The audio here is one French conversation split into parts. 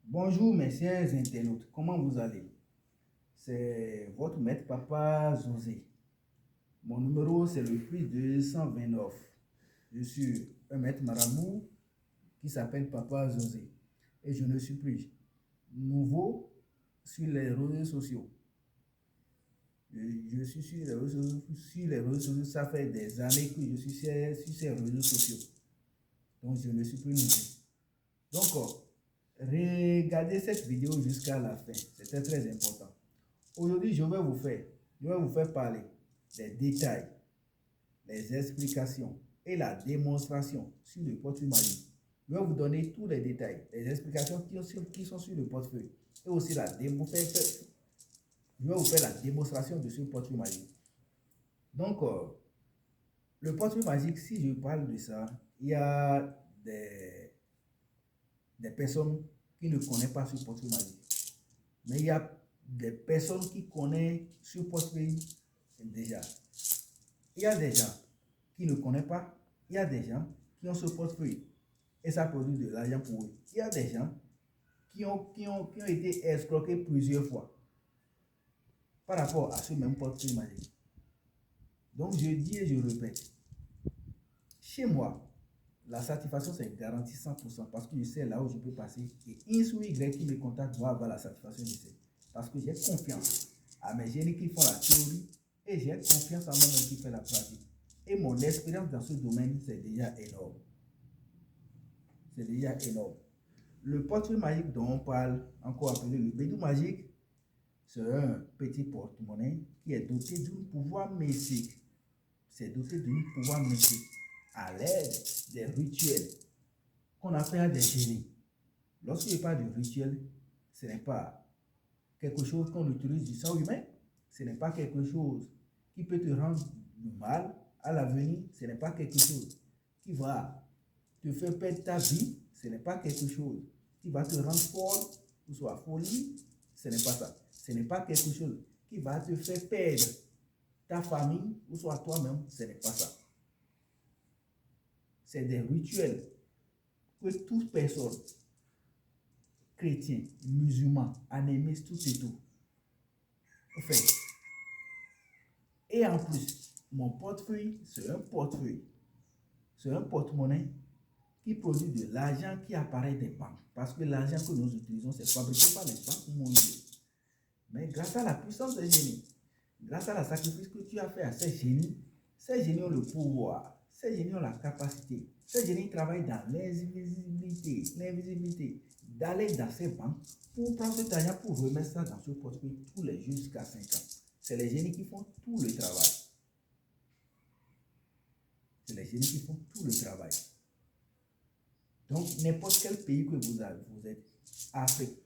Bonjour mes chers internautes, comment vous allez? C'est votre maître papa José. Mon numéro c'est le plus 229. Je suis un maître marabout qui s'appelle Papa José. Et je ne suis plus nouveau sur les réseaux sociaux. Je suis sur les réseaux sociaux, ça fait des années que je suis sur ces réseaux sociaux. Donc je ne suis plus nouveau. Donc, regardez cette vidéo jusqu'à la fin, c'est très important. Aujourd'hui, je vais vous faire parler des détails, les explications et la démonstration sur le portefeuille magique. Je vais vous donner tous les détails, les explications qui sont sur le portefeuille et aussi je vais vous faire la démonstration de ce portefeuille magique. Donc, le portefeuille magique, si je parle de ça, il y a des personnes qui ne connaissent pas ce portefeuille magique. Mais il y a des personnes qui connaissent ce portefeuille déjà. Il y a des gens qui ne connaissent pas. Il y a des gens qui ont ce portefeuille et ça produit de l'argent pour eux. Il y a des gens qui ont été escroqués plusieurs fois par rapport à ce même portefeuille magique. Donc je dis et je répète, chez moi, la satisfaction c'est garanti 100% parce que je sais là où je peux passer et X ou Y qui me contacte doit avoir la satisfaction, je sais. Parce que j'ai confiance à mes génies qui font la théorie et j'ai confiance à moi-même qui fait la pratique. Et mon expérience dans ce domaine, c'est déjà énorme. C'est déjà énorme. Le portefeuille magique dont on parle, encore appelé le bédou magique, c'est un petit porte-monnaie qui est doté d'un pouvoir mystique. C'est doté d'un pouvoir mystique à l'aide des rituels qu'on appelle à des génies. Lorsque je parle de rituel, ce n'est pas quelque chose qu'on utilise du sang humain, ce n'est pas quelque chose qui peut te rendre du mal à l'avenir, ce n'est pas quelque chose qui va te faire perdre ta vie, ce n'est pas quelque chose qui va te rendre folle ou soit folie, ce n'est pas ça. Ce n'est pas quelque chose qui va te faire perdre ta famille ou soit toi-même, ce n'est pas ça. C'est des rituels que toute personne, chrétien, musulman, animiste, tout et tout, fait. Et en plus, mon portefeuille, c'est un portefeuille, c'est un porte-monnaie qui produit de l'argent qui apparaît des banques. Parce que l'argent que nous utilisons, c'est fabriqué par les banques mondiales. Mais grâce à la puissance des génies, grâce à la sacrifice que tu as fait à ces génies ont le pouvoir, ces génies ont la capacité, ces génies travaillent dans l'invisibilité, d'aller dans ces banques pour prendre cet argent pour remettre ça dans ce portefeuille tous les jours jusqu'à 5 ans. C'est les génies qui font tout le travail. C'est les génies qui font tout le travail. Donc, n'importe quel pays que vous êtes, Afrique,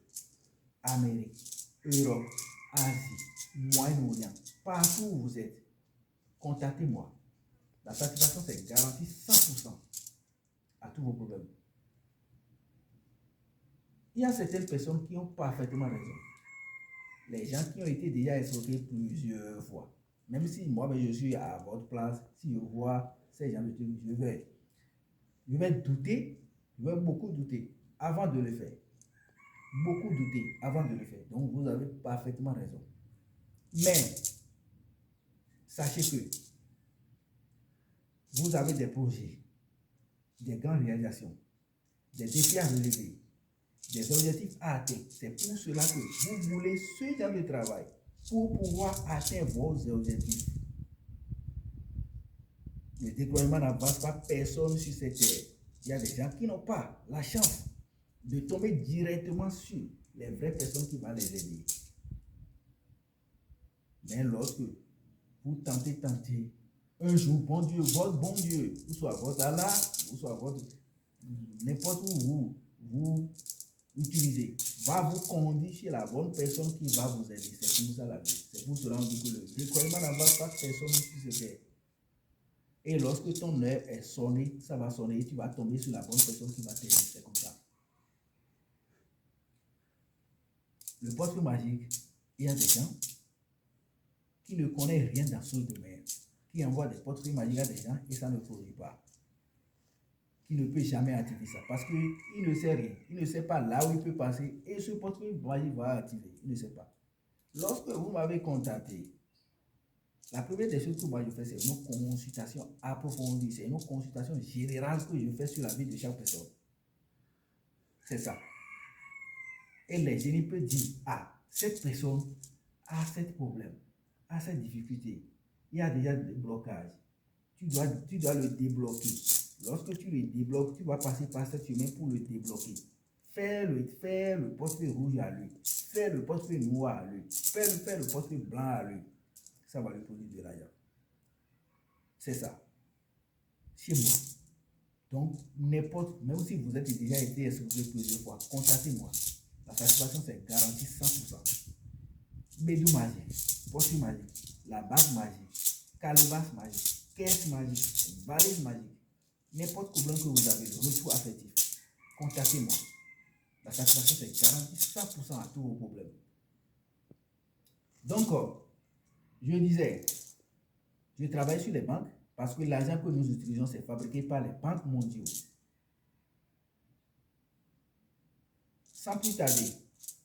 Amérique, Europe, Asie, Moyen-Orient, partout où vous êtes, contactez-moi. La satisfaction, c'est garanti 100% à tous vos problèmes. Il y a certaines personnes qui ont parfaitement raison. Les gens qui ont été déjà escroqués plusieurs fois. Même si moi, je suis à votre place, si je vois ces gens de trucs, je vais douter, je vais beaucoup douter avant de le faire. Beaucoup douter avant de le faire. Donc, vous avez parfaitement raison. Mais, sachez que vous avez des projets, des grandes réalisations, des défis à relever, des objectifs à atteindre. C'est pour cela que vous voulez ce genre de travail pour pouvoir atteindre vos objectifs. Le déploiement n'avance pas personne sur cette terre. Il y a des gens qui n'ont pas la chance de tomber directement sur les vraies personnes qui vont les aider. Mais lorsque vous tentez, un jour, bon Dieu, votre bon Dieu, ou soit votre Allah, ou soit votre n'importe où vous utilisez, va vous conduire chez la bonne personne qui va vous aider. C'est comme ça la vie. C'est pour cela qu'on dit que le découragement n'avance pas personne sur ce terre. Et lorsque ton heure est sonnée, ça va sonner et tu vas tomber sur la bonne personne qui va t'aider. C'est comme ça. Le portefeuille magique, il y a des gens qui ne connaissent rien dans ce domaine, qui envoient des portefeuilles magiques à des gens et ça ne produit pas. qui ne peut jamais activer ça. Parce qu'il ne sait rien. Il ne sait pas là où il peut passer. Et ce portefeuille magique va activer. Il ne sait pas. Lorsque vous m'avez contacté, la première des choses que moi je fais, c'est une consultation approfondie. C'est une consultation générale que je fais sur la vie de chaque personne. C'est ça. Et les génies peuvent dire, ah, cette personne a ce problème, a cette difficulté. Il y a déjà des blocages. Tu dois le débloquer. Lorsque tu le débloques, tu vas passer par ce chemin pour le débloquer. Faire le portefeuille rouge à lui. Faire le portefeuille noir à lui. Faire le portefeuille blanc à lui. Ça va lui produire de l'argent. C'est ça. Chez moi. Donc, même si vous êtes déjà été escroqué plusieurs fois, contactez-moi. La satisfaction, c'est garantie 100%. Bédou magique, portefeuille magique, la bague magique, calebasse magique, caisse magique, valise magique. N'importe problème que vous avez, le retour affectif, contactez-moi. La satisfaction, c'est garantie 100% à tous vos problèmes. Donc, je disais, je travaille sur les banques parce que l'argent que nous utilisons, c'est fabriqué par les banques mondiaux. Sans plus tarder,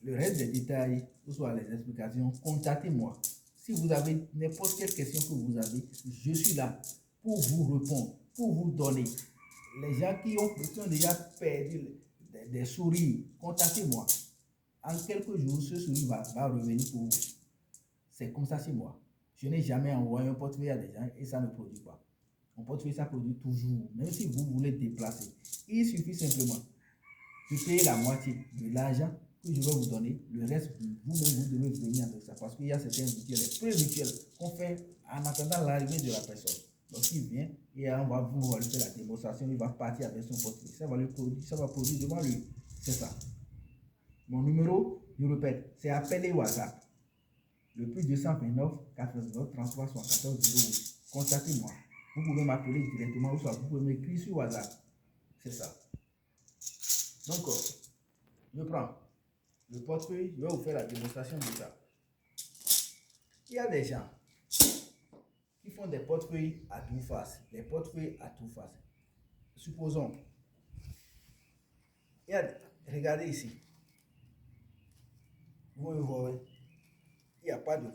le reste des détails, ou soit les explications, contactez-moi. Si vous avez n'importe quelle question que vous avez, je suis là pour vous répondre, pour vous donner. Les gens qui ont déjà perdu des souris, contactez-moi. En quelques jours, ce souris va revenir pour vous. C'est comme ça chez moi. Je n'ai jamais envoyé un portefeuille à des gens et ça ne produit pas. Mon portefeuille, ça produit toujours. Même si vous voulez déplacer, il suffit simplement de payer la moitié de l'argent que je vais vous donner. Le reste, vous-même, vous devez venir avec ça. Parce qu'il y a certains mutuels, les pré-mutuels qu'on fait en attendant l'arrivée de la personne. Donc, il vient et on va vous faire la démonstration. Il va partir avec son portefeuille. Ça va produire devant lui. C'est ça. Mon numéro, je répète, c'est appelé WhatsApp. Le plus 229 89 33 74 08. Contactez-moi. Vous pouvez m'appeler directement ou soit vous pouvez m'écrire sur WhatsApp. C'est ça. Donc, je prends le portefeuille, je vais vous faire la démonstration de ça. Il y a des gens qui font des portefeuilles à tout face. Les portefeuilles à tout face. Supposons, regardez ici. Vous voyez, il n'y a pas de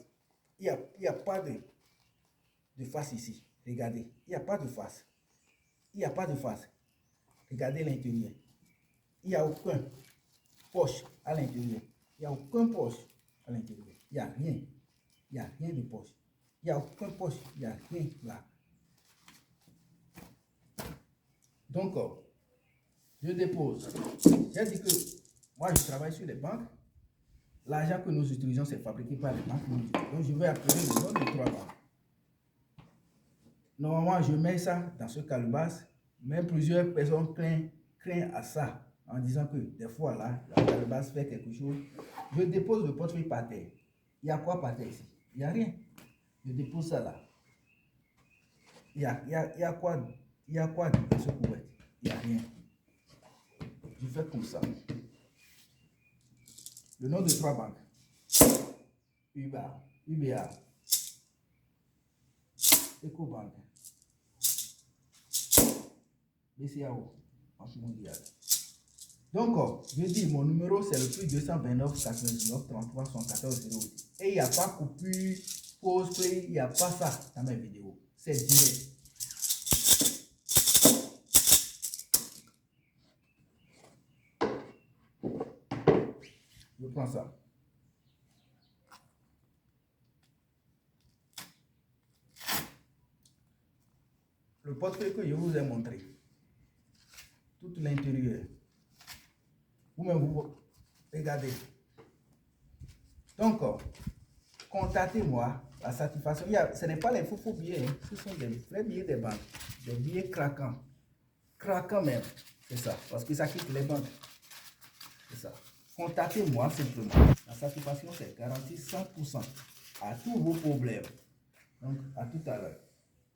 face ici. Regardez, il n'y a pas de face. Il n'y a pas de face. Regardez l'intérieur. Il n'y a aucun poche à l'intérieur. Il n'y a aucun poche à l'intérieur. Il n'y a rien. Il n'y a rien de poche. Il n'y a aucun poche. Il n'y a rien là. Donc, je dépose. J'ai dit que moi, je travaille sur les banques. L'argent que nous utilisons, c'est fabriqué par les banques. Donc, je vais appeler le nom de 3 banques. Normalement, je mets ça dans ce calebasse. Mais plusieurs personnes craignent à ça. En disant que des fois là, la calebasse fait quelque chose. Je dépose le portefeuille par terre. Il y a quoi par terre ici? Il n'y a rien. Je dépose ça là. Il y a quoi dans ce couvert? Il n'y a rien. Je fais comme ça. Le nom de 3 banques. UBA, Ecobank, BCAO, Banque mondiale. Donc, je dis, mon numéro, c'est le plus 229 89 33 74 08. Et il n'y a pas coupure, pause, play, il n'y a pas ça dans mes vidéos. C'est direct. Je prends ça. Le portefeuille que je vous ai montré, tout l'intérieur. Vous-même, vous regardez. Donc, contactez-moi. La satisfaction, ce n'est pas les faux billets, hein. Ce sont des vrais billets des banques. Des billets craquants. Craquants même. C'est ça. Parce que ça quitte les banques. C'est ça. Contactez-moi simplement. La satisfaction, c'est garantie 100% à tous vos problèmes. Donc, à tout à l'heure.